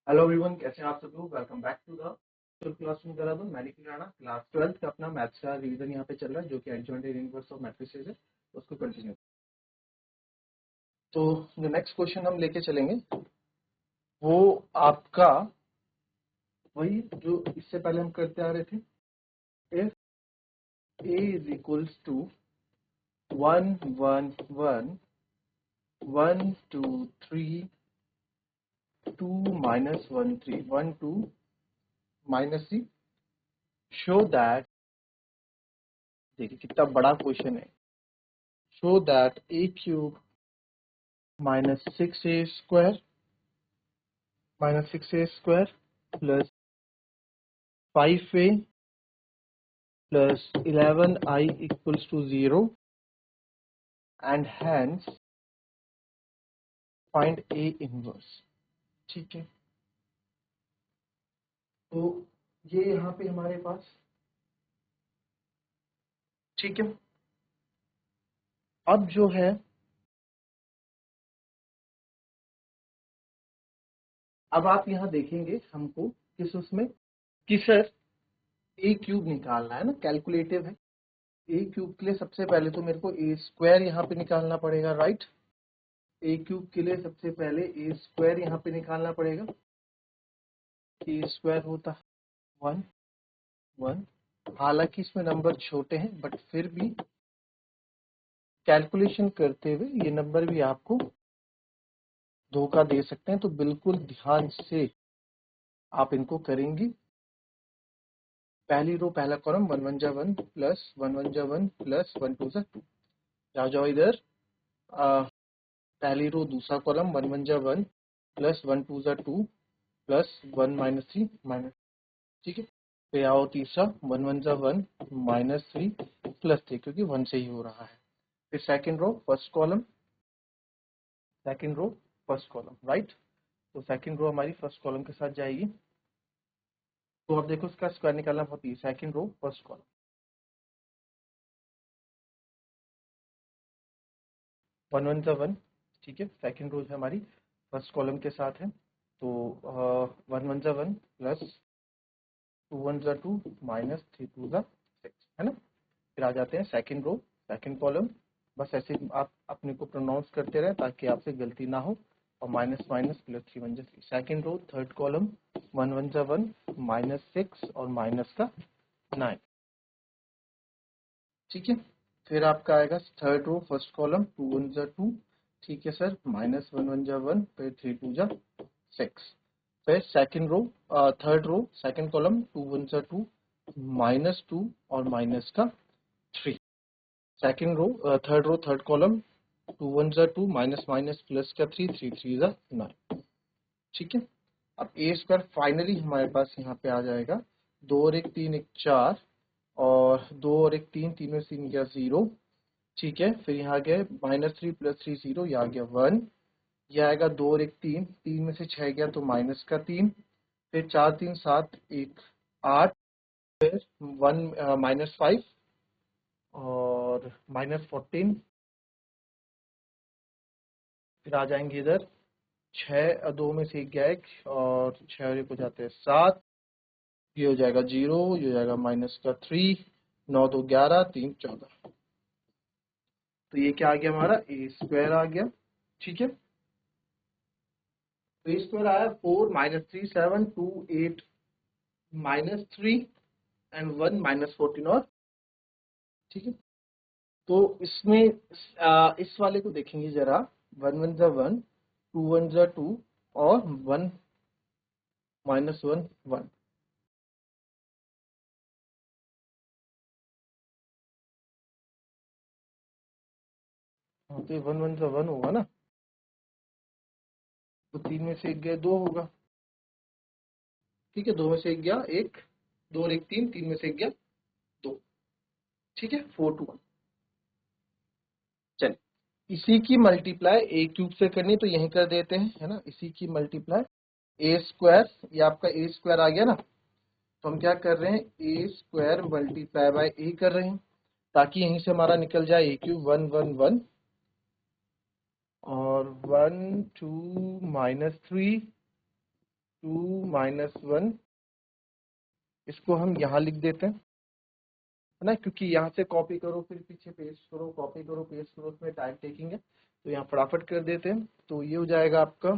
Hello everyone, कैसे हैं आप सब लोग। Welcome back to the classroom Dehradun. मैं निखिल राणा, क्लास 12 का अपना मैथ्स का रिवीजन यहाँ पे चल रहा है, जो कि एडजॉइंट यूनिवर्स ऑफ मैट्रिसेस है। उसको कंटिन्यू। तो जो नेक्स्ट क्वेश्चन हम लेके चलेंगे वो आपका वही जो इससे पहले हम करते आ रहे थे। If a is equals to 1 1 1 1 2 3 2 minus 1 3 1 2 minus 3 show that, देखिए कितना बड़ा क्वेश्चन है। show that a cube minus 6a square plus 5a plus 11i equals to 0 and hence find a inverse। ठीक है, तो ये यहाँ पे हमारे पास, ठीक है। अब जो है, अब आप यहाँ देखेंगे हमको किस उसमें कि सर ए क्यूब निकालना है ना, कैलकुलेटिव है। ए क्यूब के लिए सबसे पहले तो मेरे को ए स्क्वायर यहाँ पे निकालना पड़ेगा, राइट। ए क्यूब के लिए सबसे पहले ए स्क्वायर यहाँ पे निकालना पड़ेगा। ए स्क्वायर होता है 1 1। हालांकि इसमें नंबर छोटे हैं बट फिर भी कैलकुलेशन करते हुए ये नंबर भी आपको धोखा दे सकते हैं, तो बिल्कुल ध्यान से आप इनको करेंगी। पहली रो पहला कॉलम 1 1 जा 1 प्लस 1 1 जा 1 प्लस 1 2 जा 2। जाओ जाओ इधर। पहली रो दूसरा कॉलम 1 1 जा 1 प्लस 1 2 जा 2 प्लस 1 माइनस 3 माइनस, ठीक है। फिर आओ तीसरा 1 1 जा 1 माइनस 3 प्लस 3, क्योंकि 1 से ही हो रहा है। फिर second row first column, second row first column, right. तो सेकंड रो हमारी फर्स्ट कॉलम के साथ जाएगी। तो अब देखो इसका स्क्वायर निकालना बहुत ही, सेकंड रो फर्स्ट कॉलम 1 1 जा 1, ठीक है। सेकंड रो है हमारी फर्स्ट कॉलम के साथ है, तो 1 1 जा 1 प्लस 2 1 जा 2 माइनस 3 2 जा 6, है ना। फिर आ जाते हैं सेकंड रो सेकंड कॉलम। बस ऐसे आप अपने को प्रोनाउंस करते रहे ताकि आपसे गलती ना हो। और माइनस माइनस प्लस 3 1 जा 3। सेकंड रो थर्ड कॉलम 1 1 जा 1 माइनस 6 और माइनस का 9, ठीक है। फिर आपका आएगा थर्ड रो फर्स्ट कॉलम 2 1 जा 2, ठीक है सर, माइनस 1 1 जा 1 फिर 3 2 जा 6। फिर second row third row second column 2 1 जा 2 माइनस 2 और माइनस का 3। Second row third row third column 2 1 जा 2 माइनस माइनस प्लस का 3 3 3 जा 9, ठीक है। अब ए स्क्वायर फाइनली हमारे पास यहाँ पे आ जाएगा 2 और 1 3 1 4 और 2 और 1 3 3 में 3 गया 0, ठीक है। फिर यहाँ गया -3 + 3 0, यहाँ गया 1। यह आएगा 2 और 1 3 3 में से 6 गया तो माइनस का 3। फिर 4 3 7 1 8, फिर 1 -5 और -14। फिर आ जाएंगे इधर 6 2 में से 1 गया 1 और 6 और 1 हो जाते हैं 7। ये हो जाएगा 0, ये हो जाएगा माइनस का 3, 9 2 11 3 14। तो ये क्या आ गया हमारा ए स्क्वायर आ गया, ठीक है। तो ए स्क्वायर आया 4 -3 7 2 8 -3 एंड 1 -14 और, ठीक है। तो इसमें इस वाले को देखेंगे जरा, 1 1 जा 1 2 1 जा 2 और 1 -1 1। हाँ, तो 1 1 जा 1 होगा ना, तो 3 में से 1 गया 2 होगा, ठीक है। 2 में से 1 गया 1, 2 और 1 3 3 में से 1 गया 2, ठीक है। 4 2 1। चलिए इसी की मल्टीप्लाई ए क्यूब से करनी तो यहीं कर देते हैं, है ना। इसी की मल्टीप्लाई ए स्क्वायर, ये आपका ए स्क्वायर आ गया ना, तो हम क्या कर रहे हैं ए स्क्वायर मल्टीप्लाई बाय ए कर रहे हैं ताकि यहीं से हमारा निकल जाए ए क्यूब 1 1 1 और 1 2 -3 2 माइनस 1, इसको हम यहाँ लिख देते हैं, है ना, क्योंकि यहाँ से कॉपी करो फिर पीछे पेस्ट करो, कॉपी करो पेस्ट करो, उसमें टाइम टेकिंग है, तो यहाँ फटाफट कर देते हैं। तो ये हो जाएगा आपका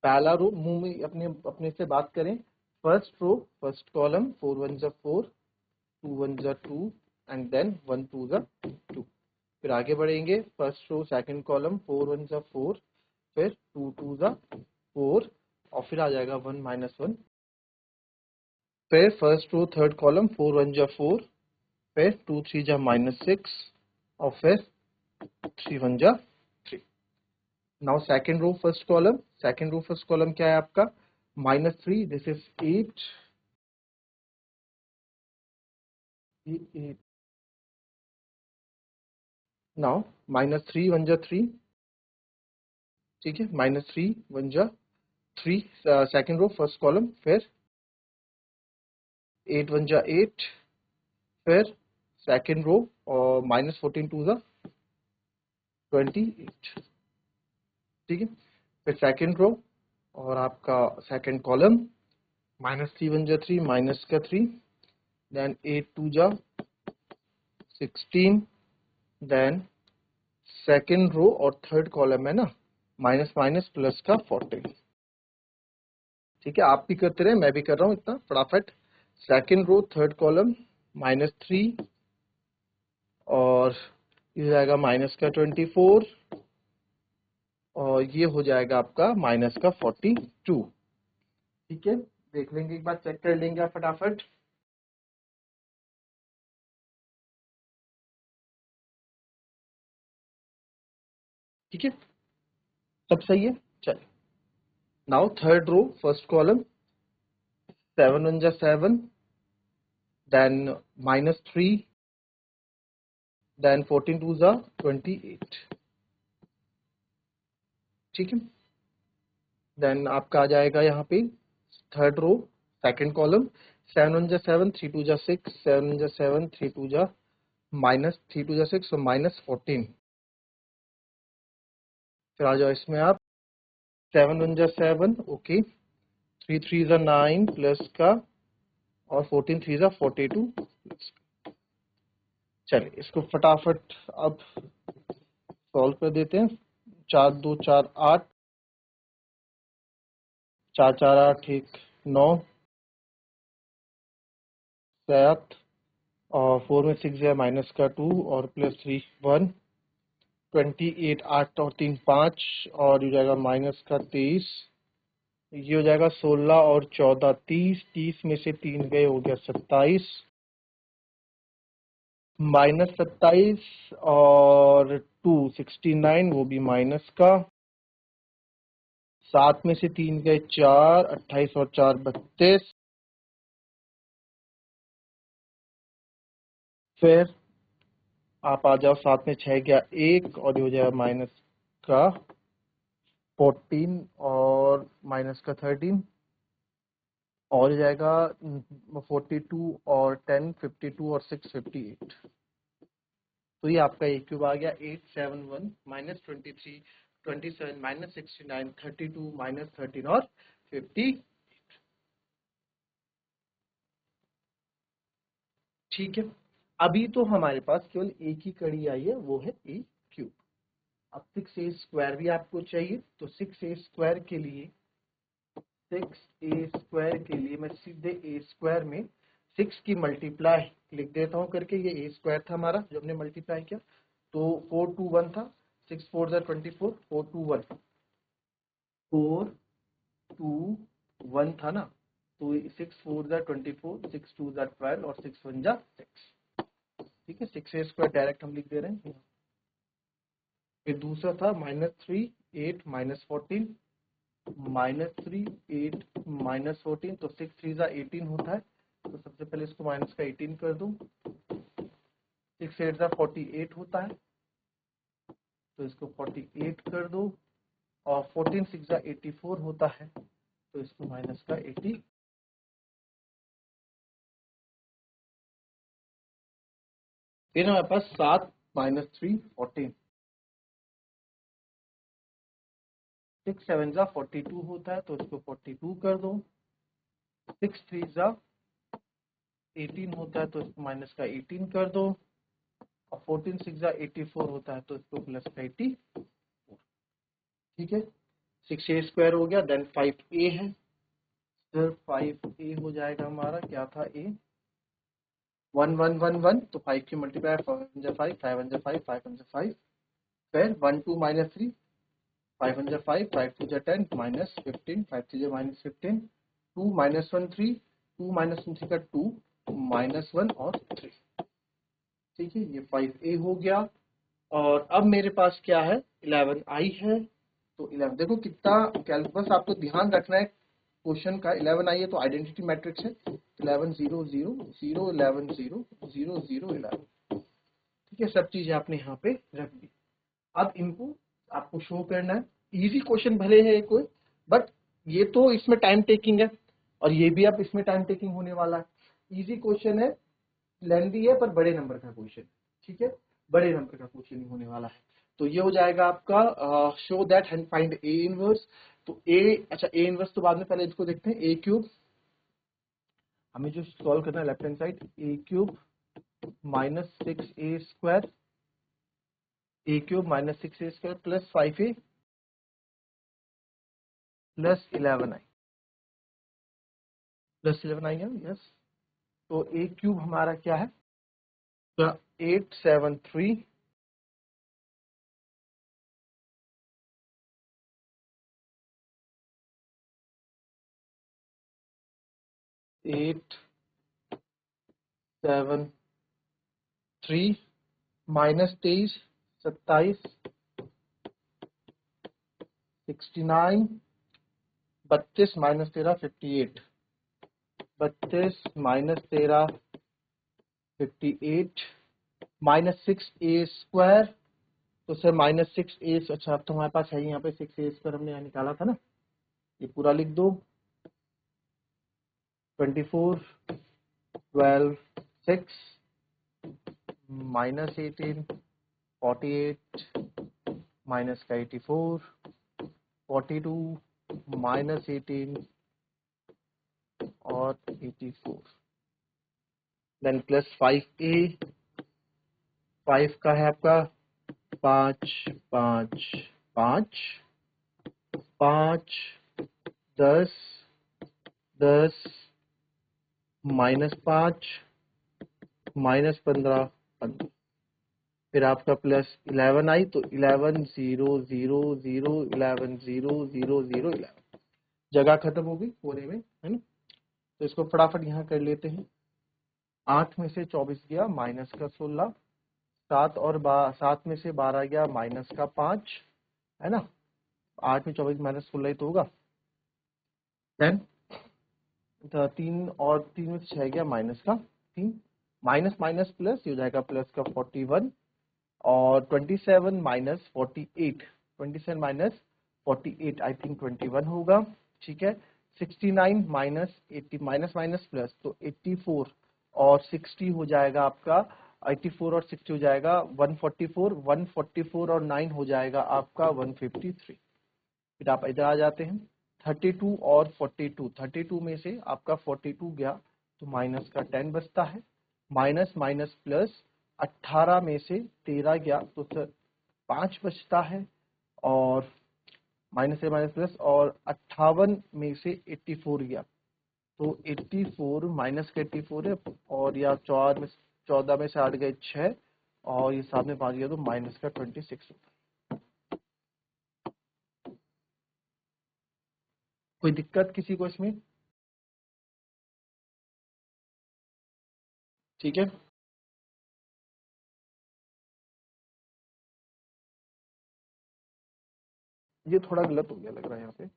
पहला रो, मुंह में अपने अपने से बात करें, फर्स्ट रो फर्स्ट कॉलम 4 1 जा 4, 2 1 जा 2 एंड देन 1 2 जा 2। फिर आगे बढ़ेंगे, फर्स्ट रो सेकंड कॉलम 4 1 जा 4, फिर 2 2 जा 4 और फिर आ जाएगा 1 माइनस 1। फिर फर्स्ट रो थर्ड कॉलम 4 1 जा 4, फिर 2 3 जा माइनस 6 और फिर 3 1 जा 3। Now second row first column क्या है आपका, -3, दिस इज 8, 8। नाउ -3 1 जा 3, ठीक है, -3 1 जा 3, सेकंड रो फर्स्ट कॉलम, फिर 8 1 जा 8, फिर सेकंड रो और -14 2 जा 28, ठीक है। फिर सेकंड रो और आपका सेकंड कॉलम, -3 1 जा 3, माइनस का 3, देन 8 2 जा 16, देन सेकंड रो और थर्ड कॉलम है ना, माइनस माइनस प्लस का 14, ठीक है। आप भी करते रहे, मैं भी कर रहा हूँ इतना फटाफट। सेकंड रो थर्ड कॉलम -3 और ये जाएगा माइनस का 24 और ये हो जाएगा आपका माइनस का 42, ठीक है। देख लेंगे एक बार, चेक कर लेंगे आप फटाफट, ठीक है, सब सही है। चलिए, now third row first column 7 1 जा 7, देन -3, देन 14 2 जा 28, ठीक है। देन आपका आ जाएगा यहाँ पे थर्ड रो सेकंड कॉलम 7 1 जा 7, 3 2 जा 6, 7 1 जा 7, 3 2 जा -3 2 जा 6 और -14। फिर आ जाओ इसमें आप 7 1 जा 7, ओके, 3 3 जा 9 प्लस का और 14 3 जा 42 प्लस। चलिए इसको फटाफट अब सॉल्व कर देते हैं। 4 2 4 8, 4 4 8 1 9 7 और 4 में 6 है माइनस का 2 और प्लस 3 1, 28 8 और 3 5 और हो जाएगा माइनस का 23, ये हो जाएगा 16 और 14 30, 30 में से 3 गए हो गया 27, -27 और 2 69 वो भी माइनस का, 7 में से 3 गए 4, 28 और 4 32, फिर आप आ जाओ 7 में 6 गया 1 और ये हो जाएगा माइनस का 14 और माइनस का 13 और हो जाएगा 42 और 10 52 और 6 58। तो ये आपका ए क्यूब आ गया 871 -23 27 -69 32 -13 और 50, ठीक है। अभी तो हमारे पास केवल एक ही कड़ी आई है, वो है ए क्यूब। अब 6a² भी आपको चाहिए, तो 6a² के लिए 6a² के लिए मैं सीधे a² में 6 की मल्टीप्लाई लिख देता हूँ करके, ये a² था हमारा जो हमने मल्टीप्लाई किया, तो 421 था, 6 4 जा 24, 421 421 था ना, तो 6 4 जा 24, 6 2 जा 12 और 6 1 जा 6, ठीक है। 6a² डायरेक्ट हम लिख दे रहे हैं। फिर दूसरा था -3 8 -14, -3 8 -14, तो 6 3 जा 18 होता है, तो सबसे पहले इसको माइनस का 18 कर दूं, 6 8 जा 48 होता है, तो इसको 48 कर दो, और 14 6 जा 84 होता है, तो इसको माइनस का 80। फिर हमारे पास 7 -3 14, 6 7 जा 42 होता है तो इसको 42 कर दो। 6 3 जा 18 होता है तो इसको माइनस का 18 कर दो। और 14 6 जा 84 होता है तो इसको प्लस का 80। ठीक है, 6a स्क्वायर हो गया। देन 5a है सर, 5a हो जाएगा हमारा, क्या था a 1 1 1 1 तो 5 की मल्टीप्लाई 5 1 5 5 1 5 5 1 5 फिर 1 2 minus 3 5 1 5 5 2 10 minus 15 5 3 minus 15 2 minus 1 3 2 minus 3 का 2 माइनस 1 और 3। ठीक है, ये 5a हो गया। और अब मेरे पास क्या है 11i है। तो 11 देखो कितना कैलकुलस आपको ध्यान रखना है क्वेश्चन का। 11i है तो आइडेंटिटी मैट्रिक्स है। 11 0 0 0 11 0 0 0 11। ठीक है, सब चीजें आपने यहाँ पे रख दी। अब इनको आपको शो करना है। इजी क्वेश्चन भले है कोई, बट ये तो इसमें टाइम टेकिंग है और ये भी अब इसमें टाइम टेकिंग होने वाला है। इजी क्वेश्चन है, लेंथी है, पर बड़े नंबर का क्वेश्चन। ठीक है, बड़े नंबर का क्वेश्चन ही होने वाला है। तो ये हो जाएगा आपका show that and find A inverse. तो ए, अच्छा ए इनवर्स तो बाद में, पहले इसको देखते हैं। ए क्यूब हमें जो सॉल्व करना है left hand side, a cube minus 6a square, a cube minus 6a square plus 5a plus 11i है। यस, तो ए क्यूब हमारा क्या है, 873 873 minus 23 27 69 32 minus 13 58 32 minus 13 58 minus 6a square. तो सर माइनस 6a, अच्छा अब तो हमारे पास है यहाँ पे 6a स्क्वायर, हमने यहाँ निकाला था ना, ये पूरा लिख दो। 24 12 6 माइनस 18 48 माइनस का 84 42 माइनस 18 और 84 देन प्लस 5a। 5 का है आपका 5 5 5 5 10 10 माइनस 5 माइनस 15 15। फिर आपका प्लस 11i, तो 11 0 0 0 11 0 0 0 11। जगह खत्म हो गई कोने में, है ना। तो इसको फटाफट यहाँ कर लेते हैं। 8 में से 24 गया माइनस का 16, 7 में से 12 गया माइनस का 5, है ना। 8 में 24 माइनस 16 ही तो होगा। देन 3 और 3 में से 6 गया माइनस का 3, माइनस माइनस प्लस हो जाएगा प्लस का 41 और 27 माइनस 48, 27 माइनस 48 आई थिंक 21 होगा। ठीक है, 69 माइनस 80 माइनस माइनस प्लस तो 84 और 60 हो जाएगा आपका, 84 और 60 हो जाएगा 144, 144 और 9 हो जाएगा आपका 153। फिर आप इधर आ जाते हैं। 32 और 42, 32 में से आपका 42 गया तो माइनस का 10 बचता है, माइनस माइनस प्लस 18 में से 13 गया तो सर 5 बचता है, और माइनस से माइनस प्लस, और 58 में से 84 गया तो 84 माइनस का 84 है, और या 14 में से 8 गए 6 और ये साथ में 5 गया तो माइनस का 26 होता है। कोई दिक्कत किसी को इसमें? ठीक है, ये थोड़ा गलत हो गया लग रहा है यहाँ पे।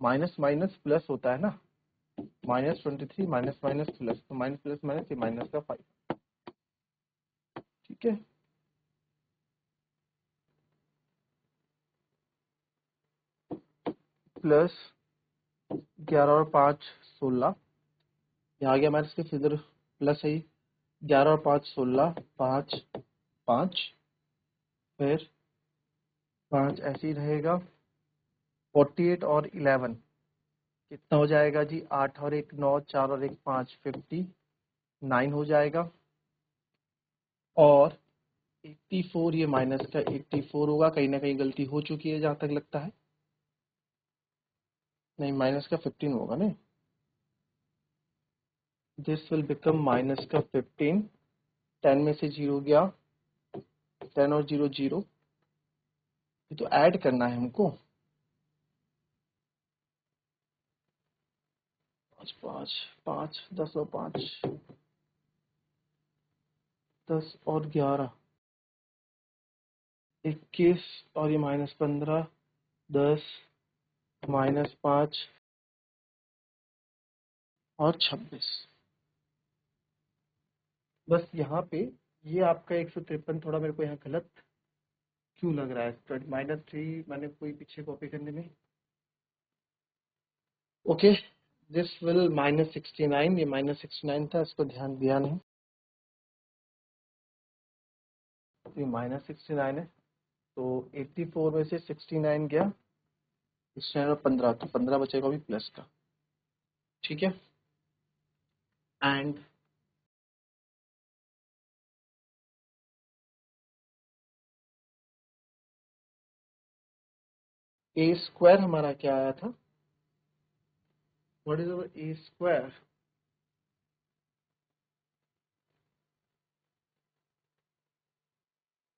माइनस माइनस प्लस होता है ना, माइनस 23 माइनस माइनस प्लस, तो माइनस प्लस माइनस, ये माइनस का 5। ठीक है, प्लस 11 और 5 16, यहाँ आ गया माइनस के इधर प्लस है, 11 और 5 16, 5 5, फिर 5 ऐसे ही रहेगा, 48 और 11 कितना हो जाएगा जी? 8 और 1 9, 4 और 1 5, 59 हो जाएगा। और 84, ये माइनस का 84 होगा, कहीं ना कहीं गलती हो चुकी है जहां तक लगता है। नहीं, माइनस का 15 होगा ना। दिस विल बिकम माइनस का 15। 10 में से 0 गया, 10 और 0 0। ये तो ऐड करना है हमको। 5 5 5, 10 और 5, 10 और 11, 21 और ये माइनस 15, 10 माइनस 5 और 26। बस यहाँ पे ये आपका 153 थोड़ा मेरे को यहाँ गलत क्यों लग रहा है? -3 मैंने कोई पीछे कॉपी करने में। Okay, this will -69। ये -69 था, इसको ध्यान दिया नहीं। ये -69 है, तो 84 में से 69 गया, 69 और 15, तो 15 बचेगा भी प्लस का। ठीक है। एंड ए स्क्वायर हमारा क्या आया था? What is our A square?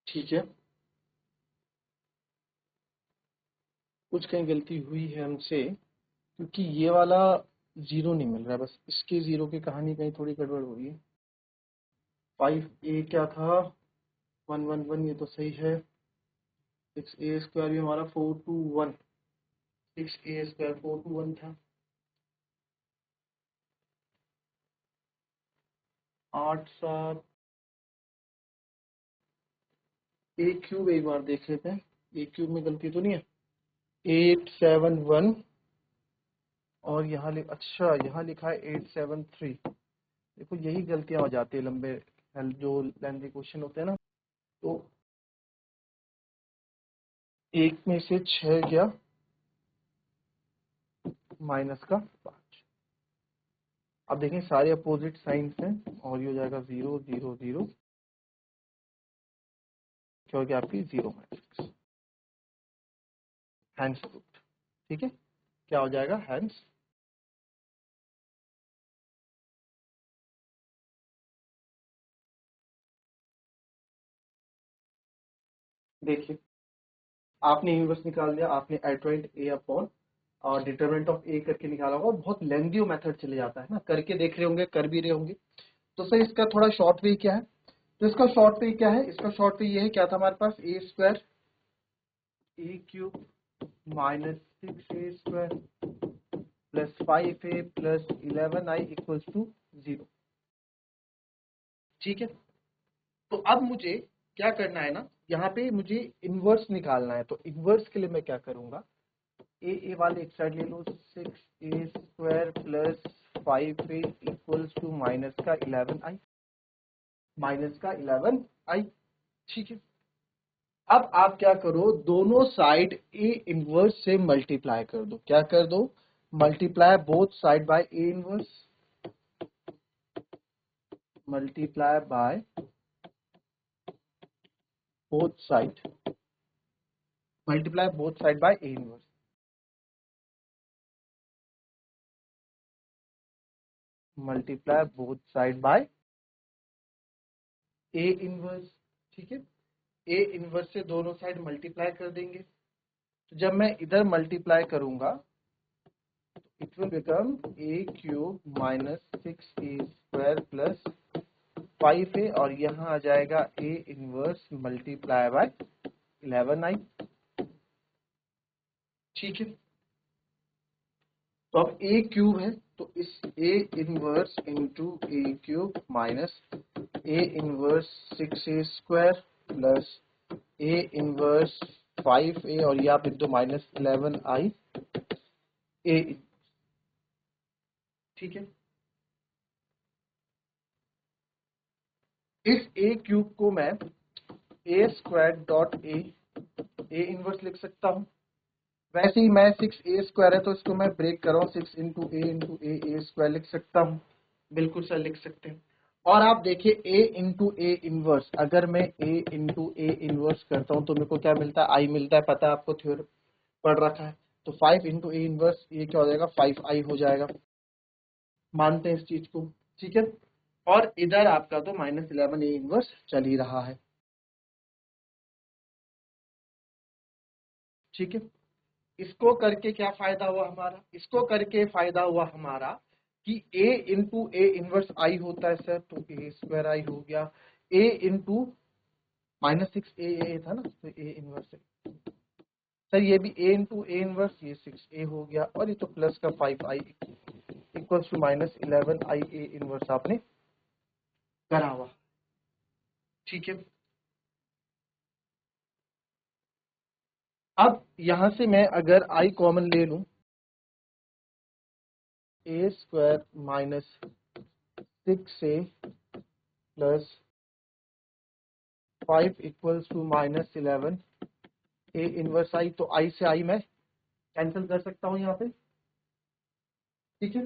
ठीक है, कुछ कहीं गलती हुई है हमसे, क्योंकि ये वाला 0 नहीं मिल रहा है, बस इसके 0 की कहानी कहीं थोड़ी गड़बड़ हुई है। 5a क्या था? 111, ये तो सही है। 6a स्क्वायर भी हमारा 421, 6a स्क्वायर 421 था। 8 7 ए क्यूब एक बार देख लेते हैं, ए क्यूब में गलती तो नहीं है? 871, और यहाँ अच्छा यहाँ लिखा है 873। देखो यही गलतियां हो जाती है लंबे जो लेंथी क्वेश्चन होते हैं ना। तो एक में से 6 गया, माइनस का 5। अब देखें सारे अपोजिट साइंस हैं, और ये हो जाएगा 0 0 0, क्या हो गया आपकी 0 मैट्रिक्स। Hence proved. ठीक है, क्या हो जाएगा? हैंस। देखिए, आपने इनवर्स निकाल दिया, आपने एडजॉइंट ए अपॉन और डिटरमिनेंट ऑफ ए करके निकाला होगा। बहुत लेंदी मेथड चले जाता है ना, करके देख रहे होंगे, कर भी रहे होंगे। तो सर इसका थोड़ा शॉर्ट वे क्या है? तो इसका शॉर्ट वे क्या है? इसका शॉर्ट वे ये है, क्या था हमारे पास? A square a cube minus 6a square plus 5a plus 11i equals to 0। ठीक है, तो अब मुझे क्या करना है ना, यहाँ पे मुझे इनवर्स निकालना है। तो इनवर्स के लिए मैं क्या करूंगा, ए वाले एक साइड ले लो, 6a square plus 5a equals to minus का 11i, माइनस का 11i। ठीक है, अब आप क्या करो, दोनों साइड ए इनवर्स से मल्टीप्लाई कर दो। क्या कर दो? Multiply both side by A inverse, multiply by both side, multiply both side by A inverse। multiply both side by A inverse। ठीक है, A inverse से दोनों साइड मल्टीप्लाई कर देंगे। तो जब मैं इधर मल्टीप्लाई करूंगा, it will become a cube minus 6a square plus 5a, और यहाँ आ जाएगा A inverse multiply by 11i। ठीक है, तो अब ए क्यूब है, तो इस A inverse into A cube minus A inverse 6a square plus A inverse 5a, और ये आप लिख दो माइनस 11i ए। ठीक है, इस ए क्यूब को मैं ए स्क्वायर डॉट ए इनवर्स लिख सकता हूं, वैसे ही मैं 6a² है तो इसको मैं ब्रेक कर रहा हूँ, 6 इंटू ए स्क्वायर लिख सकता हूँ, बिल्कुल सर लिख सकते हैं। और आप देखिए a इंटू ए इनवर्स, अगर मैं a इंटू ए इनवर्स करता हूँ तो मेरे को क्या मिलता है, आई मिलता है, पता है आपको, थ्योरम पढ़ रखा है। तो 5 इंटू ए इनवर्स ये क्या हो जाएगा, 5i हो जाएगा, मानते हैं इस चीज को, ठीक है। और इधर आपका तो -11 ए इनवर्स चल ही रहा है, ठीक है। इसको करके क्या फायदा हुआ हमारा, इसको करके फायदा हुआ हमारा कि a इंटू ए इनवर्स आई होता है सर, तो ए स्क्वायर आई हो गया, a इंटू -6 ए था ना, तो ए इनवर्स है सर, ये भी a इंटू ए इनवर्स, ये 6a हो गया, और ये तो प्लस का 5i equals to -11i A inverse आपने करा हुआ, ठीक है। अब यहां से मैं अगर i कॉमन ले लूं, a square -6a plus 5 equals to -11 A inverse I, तो आई से आई मैं कैंसिल कर सकता हूं यहाँ पे, ठीक है।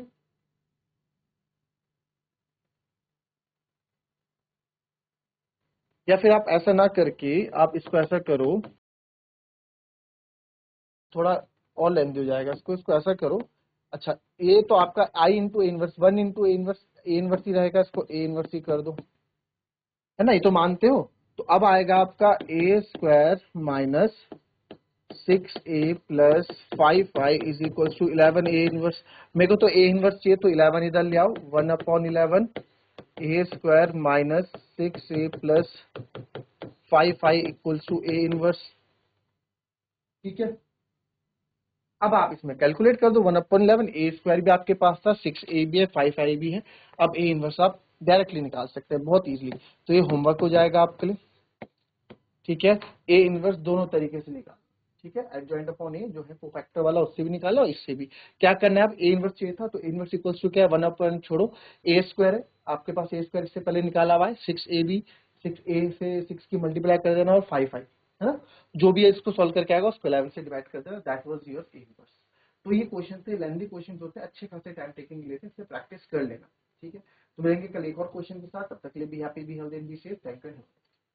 या फिर आप ऐसा ना करके आप इसको ऐसा करो, थोड़ा और लेंदी हो जाएगा, इसको ऐसा करो। अच्छा, ये तो आपका I into A inverse, 1 into A inverse ही रहेगा, इसको ए इनवर्स ही कर दो, है ना, ये तो मानते हो। तो अब आएगा आपका A square -6a plus 5i is equal to 11 A inverse. मेरे को तो ए इनवर्स चाहिए, तो 11 इधर ले आओ, 1/11 A square -6a plus 5i equals to A inverse, ठीक है। अब आप इसमें कैलकुलेट कर दो, 1/11 ए स्क्वायर भी आपके पास था, 6a भी है, 5i भी है, अब ए इनवर्स आप डायरेक्टली निकाल सकते हैं बहुत इजीली। तो ये होमवर्क हो जाएगा आपके लिए, ठीक है। ए इनवर्स दोनों तरीके से निकाल, ठीक है, एडजॉइंट अपॉन ए जो है कोफैक्टर वाला, उससे भी निकालो और इससे भी। क्या करना है, अब ए इनवर्स चाहिए था, तो ए इनवर्स इक्वल्स टू क्या है, 1/, छोड़ो, ए स्क्वायर है आपके पास, ए स्क्वायर इससे पहले निकाला हुआ है, 6a भी, 6a से 6 की मल्टीप्लाई कर देना, और 5i, है ना, जो भी है इसको सॉल्व करके आएगा उसको 11 से डिवाइड कर देना, that was your A inverse. तो ये क्वेश्चन थे, लेंथी क्वेश्चन होते हैं, अच्छे खासे टाइम टेकिंग लेते हैं, इससे प्रैक्टिस कर लेना, ठीक है। तो मिलेंगे कल एक और क्वेश्चन के साथ, तब तक के लिए be happy, be healthy and be safe, thank you.